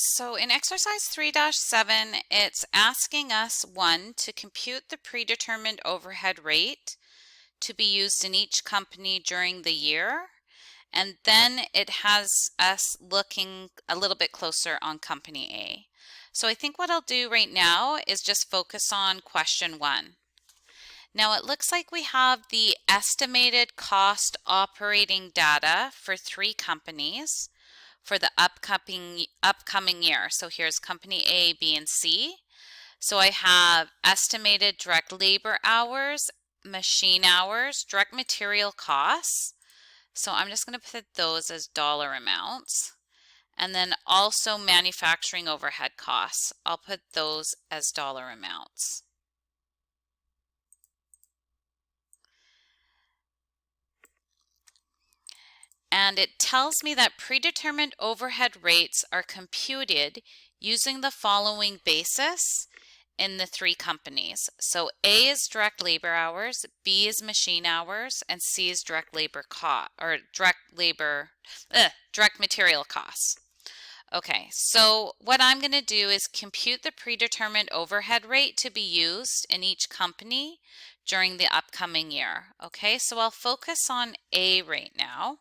So in exercise 3-7, it's asking us, one, to compute the predetermined overhead rate to be used in each company during the year. And then it has us looking a little bit closer on company A. So I think what I'll do right now is just focus on question 1. Now it looks like we have the estimated cost operating data for 3 companies for the upcoming year. So here's company A, B, and C. So I have estimated direct labor hours, machine hours, direct material costs. So I'm just going to put those as dollar amounts. And then also manufacturing overhead costs. I'll put those as dollar amounts. And it tells me that predetermined overhead rates are computed using the following basis in the 3 companies. So A is direct labor hours, B is machine hours, and C is direct material costs. Okay, so what I'm going to do is compute the predetermined overhead rate to be used in each company during the upcoming year. Okay, so I'll focus on A right now.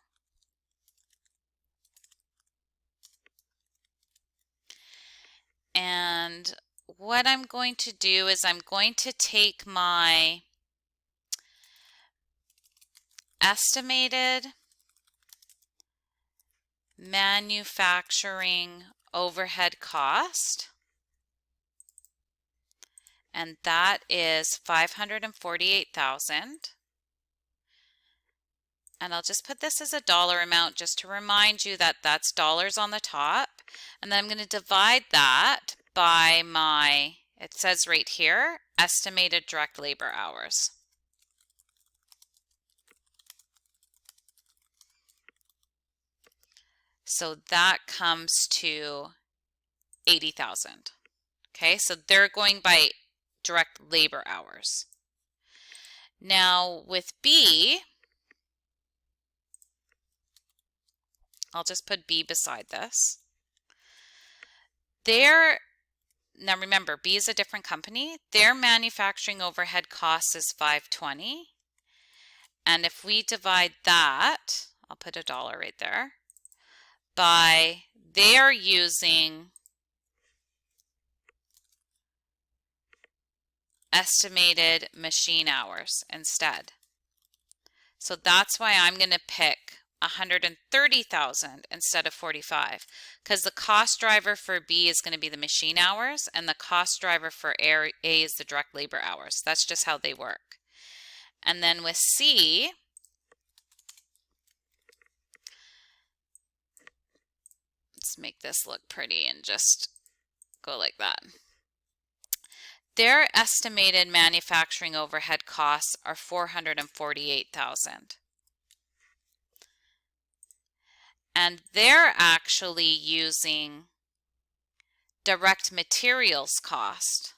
And what I'm going to do is I'm going to take my estimated manufacturing overhead cost, and that is $548,000. And I'll just put this as a dollar amount just to remind you that that's dollars on the top. And then I'm going to divide that by my, it says right here, estimated direct labor hours. So that comes to 80,000. Okay, so they're going by direct labor hours. Now with B, I'll just put B beside this. Now remember, B is a different company. Their manufacturing overhead cost is $520. And if we divide that, I'll put a dollar right there, by they're using estimated machine hours instead. So that's why I'm going to pick 130,000 instead of 45, because the cost driver for B is going to be the machine hours and the cost driver for A is the direct labor hours. That's just how they work. And then with C, let's make this look pretty and just go like that. Their estimated manufacturing overhead costs are $448,000. And they're actually using direct materials cost.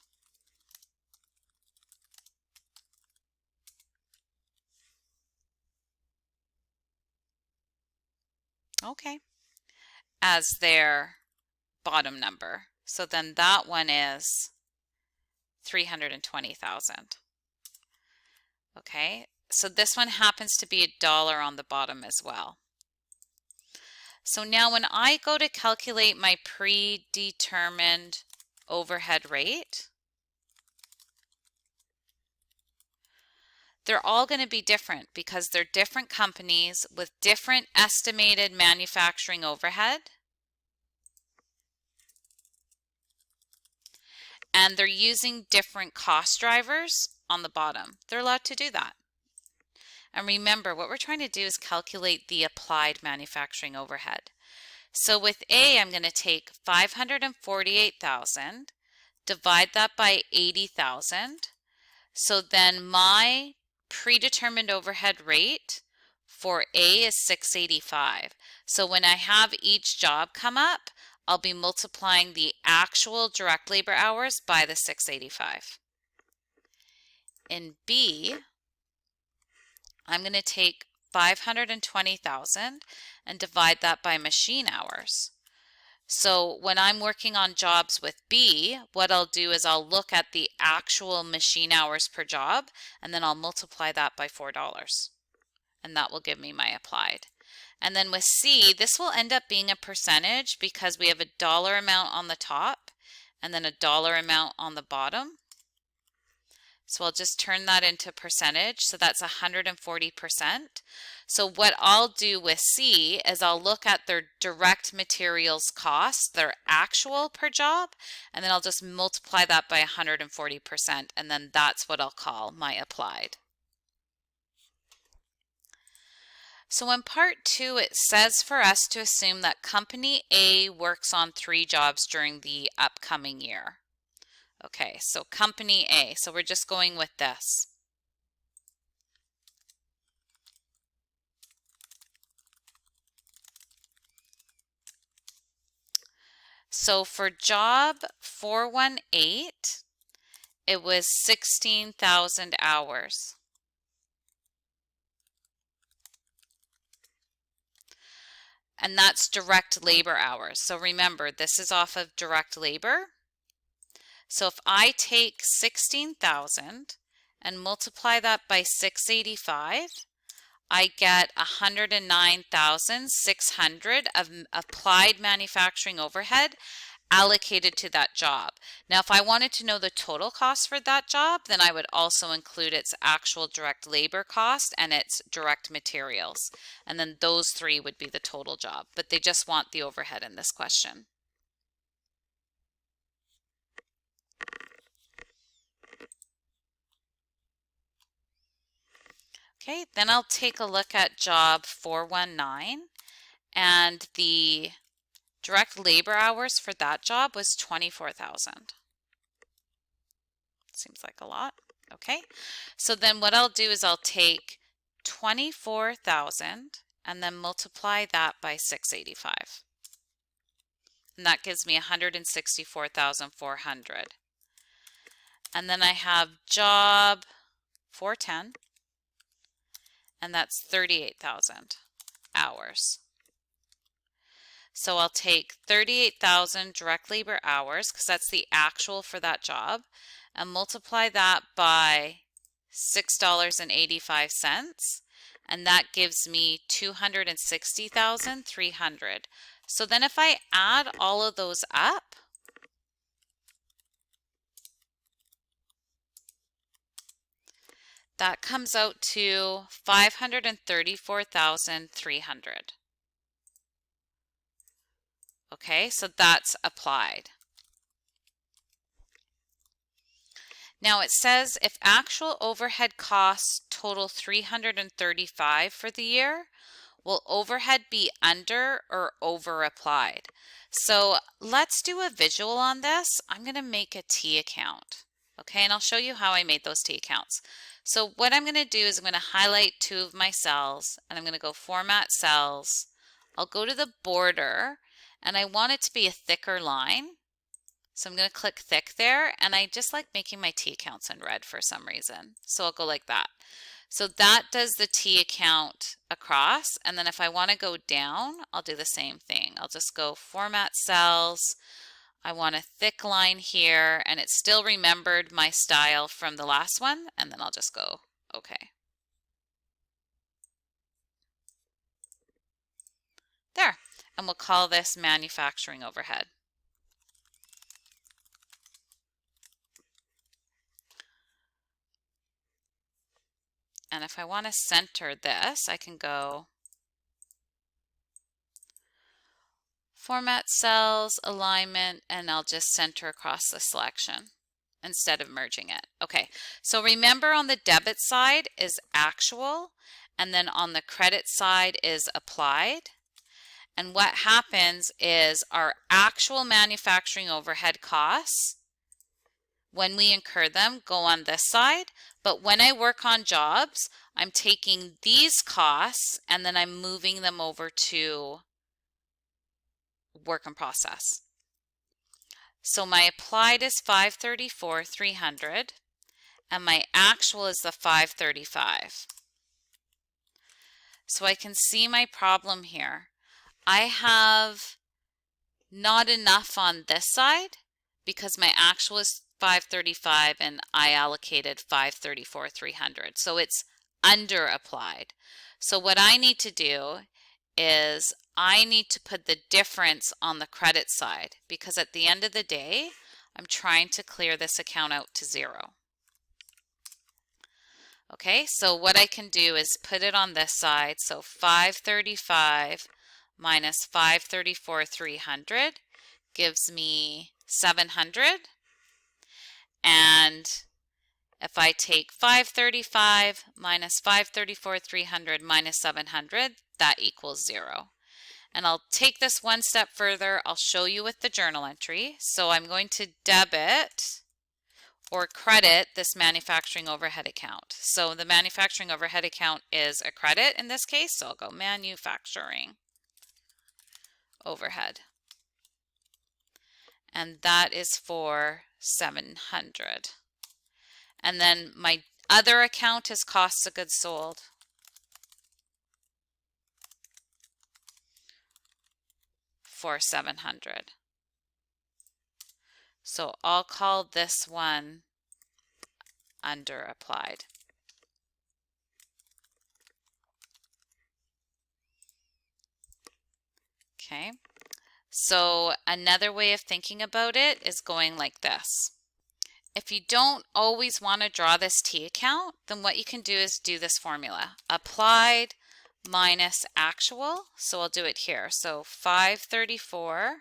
Okay. As their bottom number. So then that one is 320,000. Okay, so this one happens to be a dollar on the bottom as well. So now when I go to calculate my predetermined overhead rate, they're all going to be different because they're different companies with different estimated manufacturing overhead. And they're using different cost drivers on the bottom. They're allowed to do that. And remember, what we're trying to do is calculate the applied manufacturing overhead. So with A, I'm going to take 548,000, divide that by 80,000. So then my predetermined overhead rate for A is 685. So when I have each job come up, I'll be multiplying the actual direct labor hours by the 685. In B, I'm going to take 520,000 and divide that by machine hours. So when I'm working on jobs with B, what I'll do is I'll look at the actual machine hours per job, and then I'll multiply that by $4. And that will give me my applied. And then with C, this will end up being a percentage because we have a dollar amount on the top and then a dollar amount on the bottom. So I'll just turn that into percentage. So that's 140%. So what I'll do with C is I'll look at their direct materials cost, their actual per job, and then I'll just multiply that by 140%, and then that's what I'll call my applied. So in part 2, it says for us to assume that company A works on 3 jobs during the upcoming year. Okay, so company A, so we're just going with this. So for job 418, it was 16,000 hours. And that's direct labor hours. So remember, this is off of direct labor. So if I take 16,000 and multiply that by 685, I get 109,600 of applied manufacturing overhead allocated to that job. Now, if I wanted to know the total cost for that job, then I would also include its actual direct labor cost and its direct materials. And then those 3 would be the total job, but they just want the overhead in this question. Okay, then I'll take a look at job 419, and the direct labor hours for that job was 24,000. Seems like a lot. Okay, so then what I'll do is I'll take 24,000 and then multiply that by 685. And that gives me 164,400. And then I have job 410, and that's 38,000 hours. So I'll take 38,000 direct labor hours, because that's the actual for that job, and multiply that by $6.85, and that gives me 260,300. So then if I add all of those up, that comes out to 534,300. Okay, so that's applied. Now it says if actual overhead costs total 335 for the year, will overhead be under or over applied? So let's do a visual on this. I'm going to make a T account. Okay, and I'll show you how I made those T accounts. So what I'm going to do is I'm going to highlight 2 of my cells, and I'm going to go Format Cells. I'll go to the border, and I want it to be a thicker line. So I'm going to click thick there, and I just like making my T accounts in red for some reason. So I'll go like that. So that does the T account across, and then if I want to go down, I'll do the same thing. I'll just go Format Cells. I want a thick line here, and it still remembered my style from the last one, and then I'll just go okay. There, and we'll call this manufacturing overhead. And if I want to center this, I can go Format Cells, Alignment, and I'll just center across the selection instead of merging it. Okay, so remember on the debit side is actual, and then on the credit side is applied. And what happens is our actual manufacturing overhead costs, when we incur them, go on this side. But when I work on jobs, I'm taking these costs and then I'm moving them over to work in process. So my applied is 534,300 and my actual is the 535. So I can see my problem here. I have Not enough on this side because my actual is 535 and I allocated 534 300. So it's under applied. So what I need to do is I need to put the difference on the credit side because at the end of the day, I'm trying to clear this account out to zero. Okay, so what I can do is put it on this side. So 535 minus 534 300 gives me 700. And if I take 535 minus 534 300 minus 700, that equals 0. And I'll take this one step further. I'll show you with the journal entry. So I'm going to debit or credit this manufacturing overhead account. So the manufacturing overhead account is a credit in this case. So I'll go manufacturing overhead. And that is for 700. And then my other account is cost of goods sold. For 700. So I'll call this one under applied. Okay. So another way of thinking about it is going like this. If you don't always want to draw this T account, then what you can do is do this formula. Applied minus actual. So I'll do it here. So 534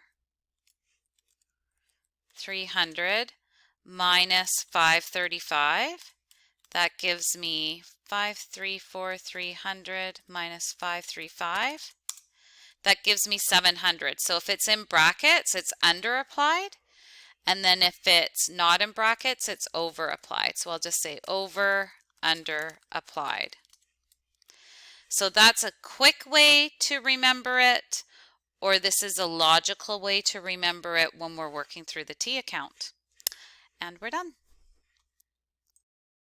300 minus 535. That gives me 534 300 minus 535. That gives me 700. So if it's in brackets, it's under applied. And then if it's not in brackets, it's over applied. So I'll just say over, under, applied. So that's a quick way to remember it, or this is a logical way to remember it when we're working through the T account. And we're done.